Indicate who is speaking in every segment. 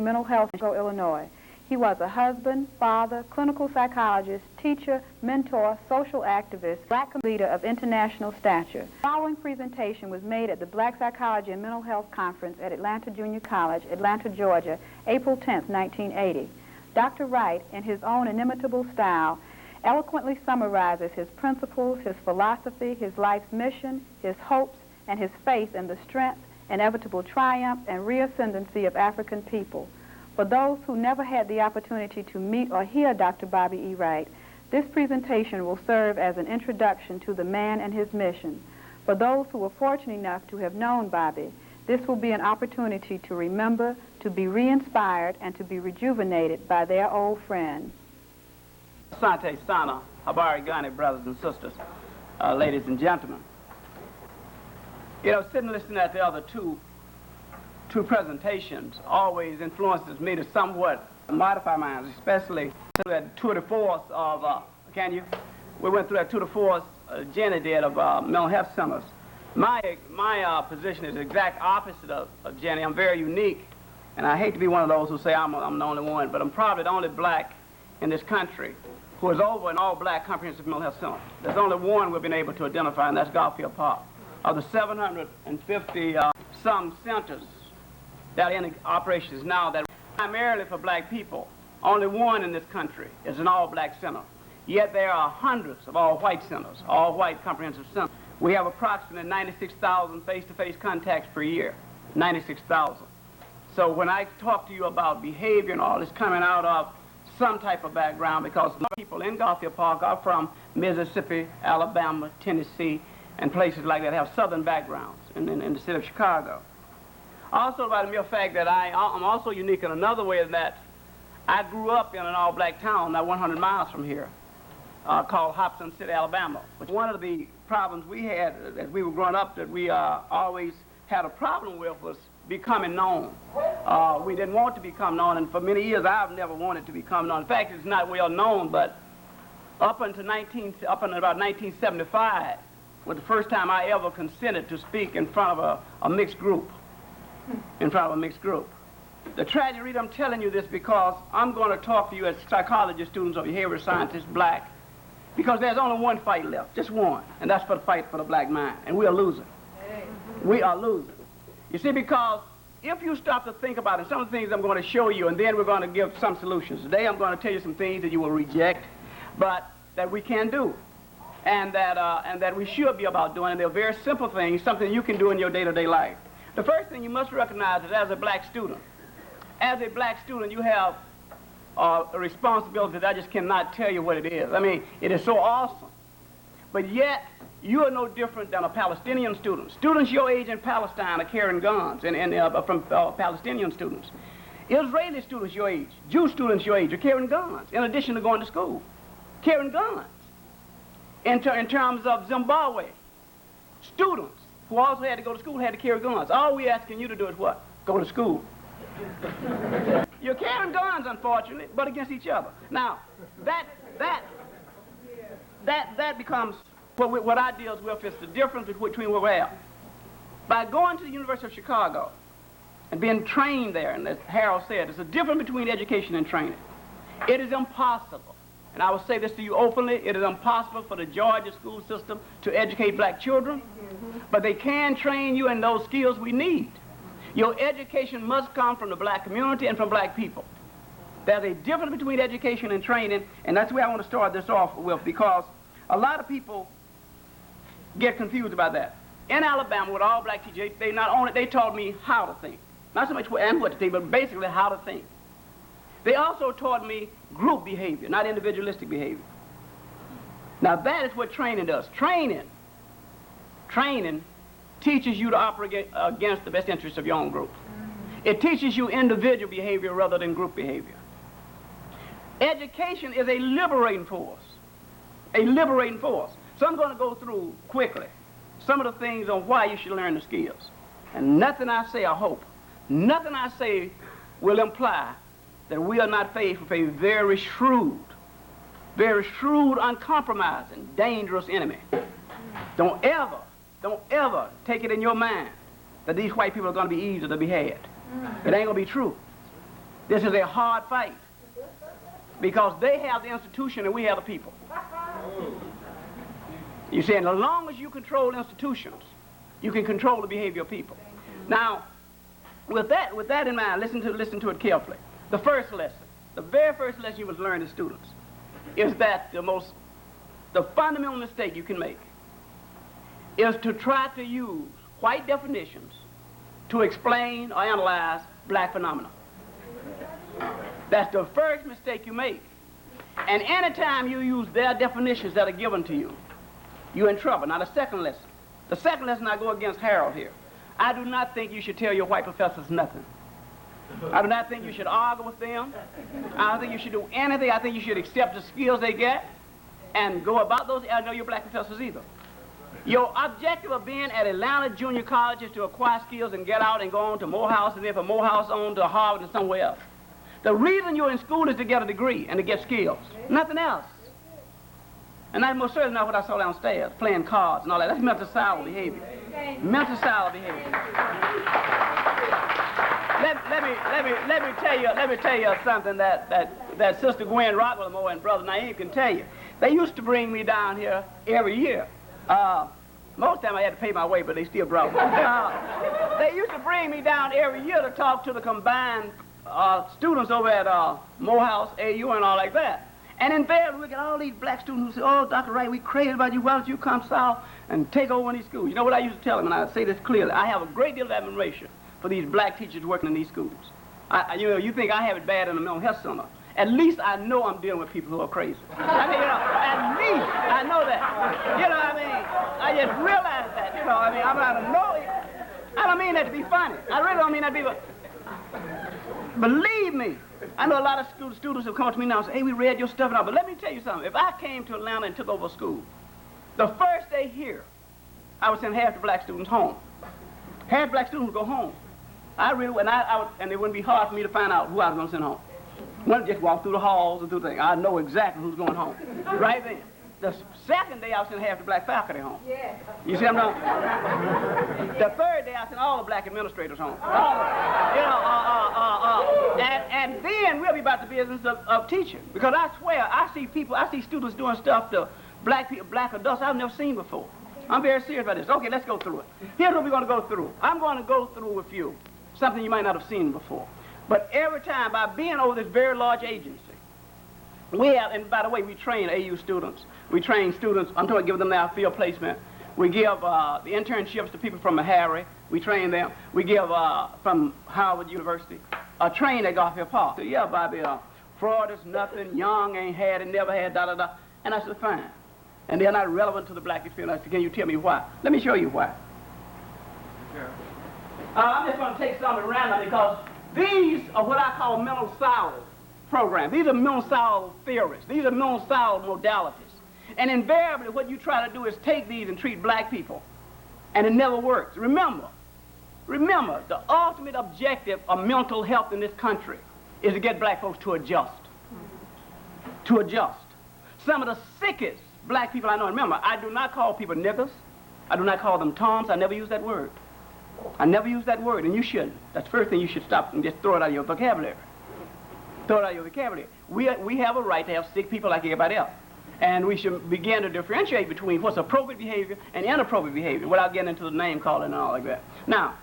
Speaker 1: mental health in Illinois. He was a husband, father, clinical psychologist, teacher, mentor, social activist, black leader of international stature. The following presentation was made at the Black Psychology and Mental Health Conference at Atlanta Junior College, Atlanta, Georgia, April 10, 1980. Dr. Wright, in his own inimitable style, eloquently summarizes his principles, his philosophy, his life's mission, his hopes, and his faith in the strength, inevitable triumph, and reascendancy of African people. For those who never had the opportunity to meet or hear Dr. Bobby E. Wright, this presentation will serve as an introduction to the man and his mission. For those who were fortunate enough to have known Bobby, this will be an opportunity to remember, to be re-inspired, and to be rejuvenated by their old friend.
Speaker 2: Asante Sana, Habari Gani, brothers and sisters, ladies and gentlemen. You know, sitting listening at the other two presentations always influences me to somewhat modify mine, especially through that tour de force of, we went through that tour de force Jenny did of mental health centers. My position is the exact opposite of Jenny. I'm very unique, and I hate to be one of those who say I'm the only one, but I'm probably the only black in this country who is over an all-black comprehensive mental health center. There's only one we've been able to identify, and that's Garfield Park. Of the 750 some centers that are in operations now that are primarily for black people, only one in this country is an all-black center. Yet there are hundreds of all-white centers, all-white comprehensive centers. We have approximately 96,000 face-to-face contacts per year, 96,000. So when I talk to you about behavior and all, it's coming out of some type of background, because people in Garfield Park are from Mississippi, Alabama, Tennessee, and places like that have southern backgrounds in the city of Chicago. Also, by the mere fact that I'm also unique in another way, is that I grew up in an all-black town not 100 miles from here called Hobson City, Alabama. Which one of the problems we had as we were growing up that we always had a problem with was becoming known. We didn't want to become known, and for many years I've never wanted to become known. In fact, it's not well known, but up until about 1975 was the first time I ever consented to speak in front of a mixed group. The tragedy reason I'm telling you this, because I'm going to talk to you as psychology students or behavioral scientists, black, because there's only one fight left, just one, and that's for the fight for the black mind, and we are losing. We are losing. You see, because if you stop to think about it, some of the things I'm going to show you, and then we're going to give some solutions. Today I'm going to tell you some things that you will reject, but that we can do, and that we should be about doing, and they're very simple things, something you can do in your day-to-day life. The first thing you must recognize is as a black student, you have a responsibility that I just cannot tell you what it is. I mean, it is so awesome. But yet, you are no different than a Palestinian student. Students your age in Palestine are carrying guns from Palestinian students. Israeli students your age, Jew students your age are carrying guns, in addition to going to school, carrying guns. In terms of Zimbabwe, students who also had to go to school had to carry guns. All we're asking you to do is what? Go to school. You're carrying guns, unfortunately, but against each other. Now, that becomes what I deal with is the difference between where we're at. By going to the University of Chicago and being trained there, and as Harold said, there's a difference between education and training. It is impossible, and I will say this to you openly, it is impossible for the Georgia school system to educate black children, but they can train you in those skills we need. Your education must come from the black community and from black people. There's a difference between education and training, and that's where I want to start this off with, because a lot of people get confused about that. In Alabama, with all black teachers, they taught me how to think. Not so much what to think, but basically how to think. They also taught me group behavior, not individualistic behavior. Now that is what training does. Training teaches you to operate against the best interests of your own group. It teaches you individual behavior rather than group behavior. Education is a liberating force. A liberating force. So I'm going to go through quickly some of the things on why you should learn the skills. And nothing I say, I hope, nothing I say will imply that we are not faced with a very shrewd, uncompromising, dangerous enemy. Don't ever take it in your mind that these white people are going to be easy to be had. It ain't going to be true. This is a hard fight because they have the institution and we have the people. You see, and as long as you control institutions, you can control the behavior of people. Now, with that in mind, listen to it carefully. The first lesson, the very first lesson you must learn as students, is that the fundamental mistake you can make is to try to use white definitions to explain or analyze black phenomena. That's the first mistake you make. And anytime you use their definitions that are given to you, you're in trouble. Now, the second lesson I go against Harold here. I do not think you should tell your white professors nothing. I do not think you should argue with them. I don't think you should do anything. I think you should accept the skills they get and go about those. I know your black professors either. Your objective of being at Atlanta Junior College is to acquire skills and get out and go on to Morehouse, and then from Morehouse on to Harvard and somewhere else. The reason you're in school is to get a degree and to get skills. Nothing else. And that's most certainly not what I saw downstairs, playing cards and all that. That's mental style behavior. Mental style behavior. Let me tell you something that Sister Gwen Rockwell and Brother Naeem can tell you. They used to bring me down here every year. Most of the time I had to pay my way, but they still brought me. They used to bring me down every year to talk to the combined students over at Morehouse, AU, and all like that. And invariably, we get all these black students who say, oh, Dr. Wright, we crazy about you. Why don't you come south and take over one of these schools? You know what I used to tell them, and I say this clearly. I have a great deal of admiration for these black teachers working in these schools. You think I have it bad in the mental health center. At least I know I'm dealing with people who are crazy. I mean, at least I know that. I just realize that, I'm not annoyed. I don't mean that to be funny. I really don't mean that to be funny. Believe me, I know a lot of students have come to me now and say, hey, we read your stuff and all, but let me tell you something. If I came to Atlanta and took over a school, the first day here, I would send half the black students home. Half black students would go home. And it wouldn't be hard for me to find out who I was going to send home. One just walk through the halls and through things. I know exactly who's going home. Right then. The second day, I was sending half the black faculty home. Yeah. You see what I'm doing? The third day, I sent all the black administrators home. All of them. And then we'll be about the business of teaching. Because I swear, I see students doing stuff to black people, black adults I've never seen before. I'm very serious about this. Okay, let's go through it. Here's what we're going to go through. I'm going to go through with you something you might not have seen before. But every time, by being over this very large agency, we have, and by the way, we train AU students. We train students until we give them their field placement. We give the internships to people from Harry. We train them. We give from Howard University a train at Garfield Park. So, yeah, Bobby, fraud is nothing, young ain't had it, never had, da-da-da. And I said, fine. And they're not relevant to the black experience. I said, can you tell me why? Let me show you why. Sure. I'm just going to take some at random because these are what I call mental style programs. These are mental style theories. These are mental style modalities. And invariably, what you try to do is take these and treat black people, and it never works. Remember, the ultimate objective of mental health in this country is to get black folks to adjust. To adjust. Some of the sickest black people I know, and remember, I do not call people niggers. I do not call them toms. I never use that word. I never use that word, and you shouldn't. That's the first thing you should stop and just throw it out of your vocabulary. Throw it out of your vocabulary. We have a right to have sick people like everybody else. And we should begin to differentiate between what's appropriate behavior and inappropriate behavior without getting into the name calling and all like that. Now,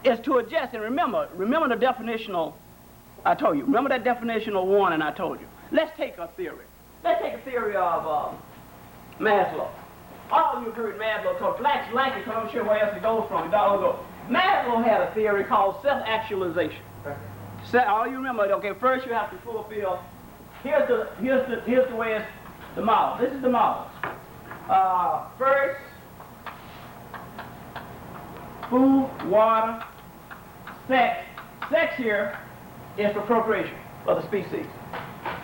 Speaker 2: it's to adjust, and remember the definitional, I told you. Remember that definitional warning I told you. Let's take a theory. Let's take a theory of Maslow. All of you have heard Maslow talk. Blacks like it because I'm sure where else it goes from. Maslow had a theory called self-actualization. All you remember, okay, first you have to fulfill. Here's the way it's the model. This is the model. First, food, water, sex. Sex here is for procreation of the species.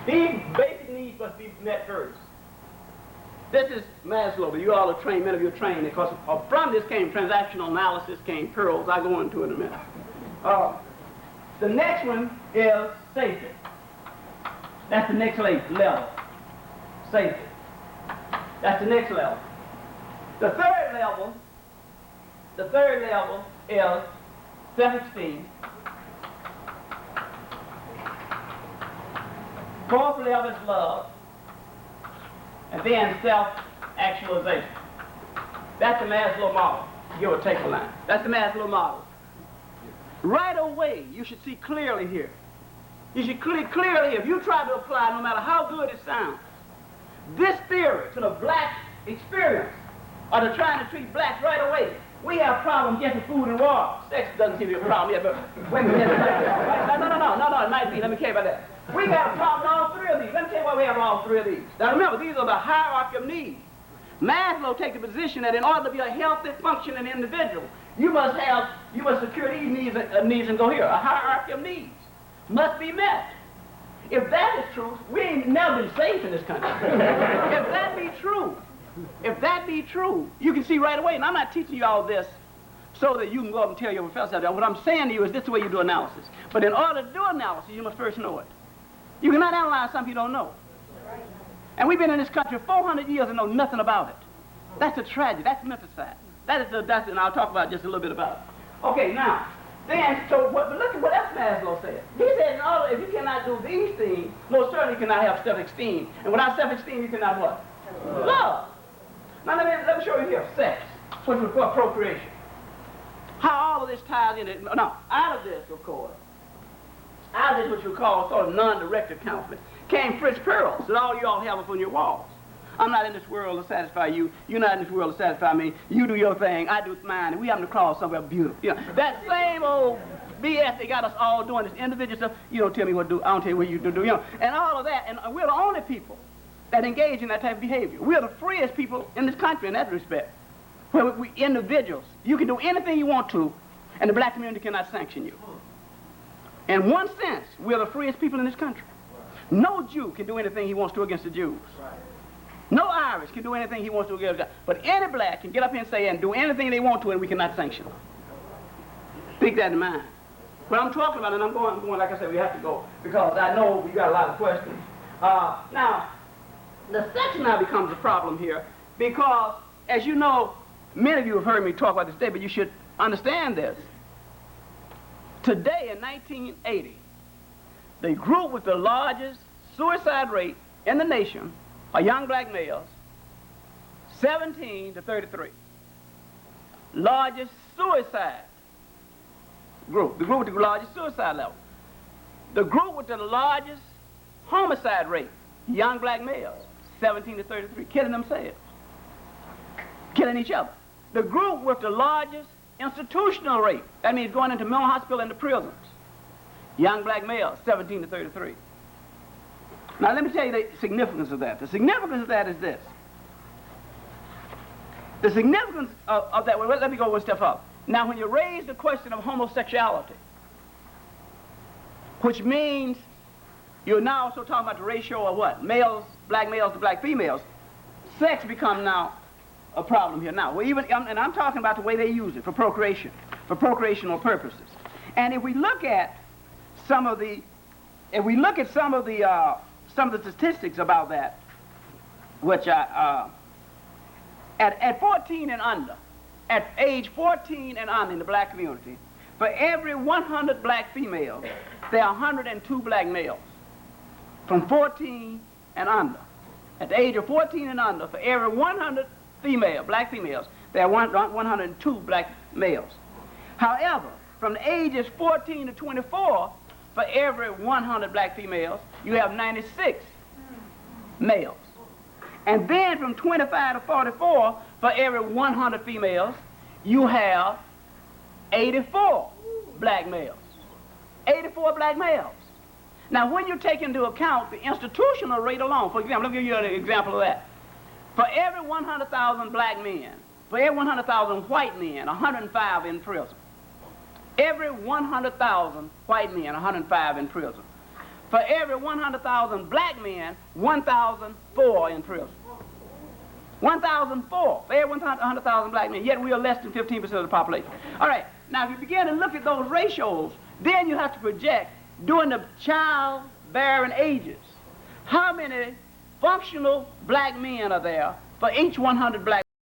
Speaker 2: These basic needs must be met first. This is Maslow, but you all are trained, many of you are trained, because from this came transactional analysis, came Pearls. I'll go into it in a minute. The next one is safety. That's the next level. Safety. That's the next level. The third level is self-esteem. Fourth level is love. And then self-actualization. That's the Maslow model. Give or take a line. That's the Maslow model. Right away, you should see clearly here. You should clearly, if you try to apply, no matter how good it sounds, this theory to the black experience, or to trying to treat blacks right away, we have problems getting food and water. Sex doesn't seem to be a problem yet, but women get it. No, it might be. Let me tell you about that. We got a problem in all three of these. Let me tell you why we have all three of these. Now remember, these are the hierarchy of needs. Maslow takes the position that in order to be a healthy, functioning individual, you must secure these needs and go here. A hierarchy of needs must be met. If that is true, we ain't never been safe in this country. If that be true, you can see right away, and I'm not teaching you all this so that you can go up and tell your professor that. What I'm saying to you is this is the way you do analysis. But in order to do analysis, you must first know it. You cannot analyze something you don't know. And we've been in this country 400 years and know nothing about it. That's a tragedy. That's menticide. And I'll talk about just a little bit about it. Okay, now, but look at what else Maslow said. He said, in order, if you cannot do these things, most certainly you cannot have self-esteem. And without self-esteem, you cannot what? Love. Now, let me show you here. Sex, which was for procreation. How all of this ties in it. Now, out of this, of course, out of this, what you call sort of non-directive counseling, came Fritz Perls that all you all have up on your walls. I'm not in this world to satisfy you. You're not in this world to satisfy me. You do your thing. I do mine. And we happen to cross somewhere beautiful. You know, that same old BS they got us all doing this individual stuff. You don't tell me what to do. I don't tell you what you do. You know, and all of that. And we're the only people that engage in that type of behavior. We're the freest people in this country in that respect. Where we individuals, you can do anything you want to, and the black community cannot sanction you. In one sense, we're the freest people in this country. No Jew can do anything he wants to against the Jews. No Irish can do anything he wants to against the But any black can get up here and say and do anything they want to, and we cannot sanction them. Keep that in mind. What I'm talking about, and I'm going, like I said, we have to go, because I know we got a lot of questions. Now, the sex now becomes a problem here, because, as you know, many of you have heard me talk about this today, but you should understand this. Today, in 1980, the group with the largest suicide rate in the nation are young black males, 17 to 33. Largest suicide group, the group with the largest suicide level. The group with the largest homicide rate, young black males, 17 to 33, killing themselves, killing each other. The group with the largest institutional rate, that means going into mental hospital and the prisons, young black males, 17 to 33. Now let me tell you the significance of that. The significance of that is this. The significance of that, well, let me go one step up. Now when you raise the question of homosexuality, which means you're now also talking about the ratio of what? Males, black males to black females. Sex becomes now a problem here now. And I'm talking about the way they use it for procreational purposes. And if we look at some of the statistics about that, which at 14 and under, at age 14 and under in the black community, for every 100 black females, there are 102 black males. From 14 and under. At the age of 14 and under, for every 100 black females, there are 102 black males. However, from the ages 14 to 24, for every 100 black females, you have 96 males. And then from 25 to 44, for every 100 females, you have 84 black males. 84 black males. Now, when you take into account the institutional rate alone, for example, let me give you an example of that. For every 100,000 black men, for every 100,000 white men, 105 in prison. Every 100,000 white men, 105 in prison. For every 100,000 black men, 1,004 in prison. 1,004 for every 100,000 black men, yet we are less than 15% of the population. All right, now if you begin to look at those ratios, then you have to project, during the childbearing ages, how many functional black men are there for each 100 black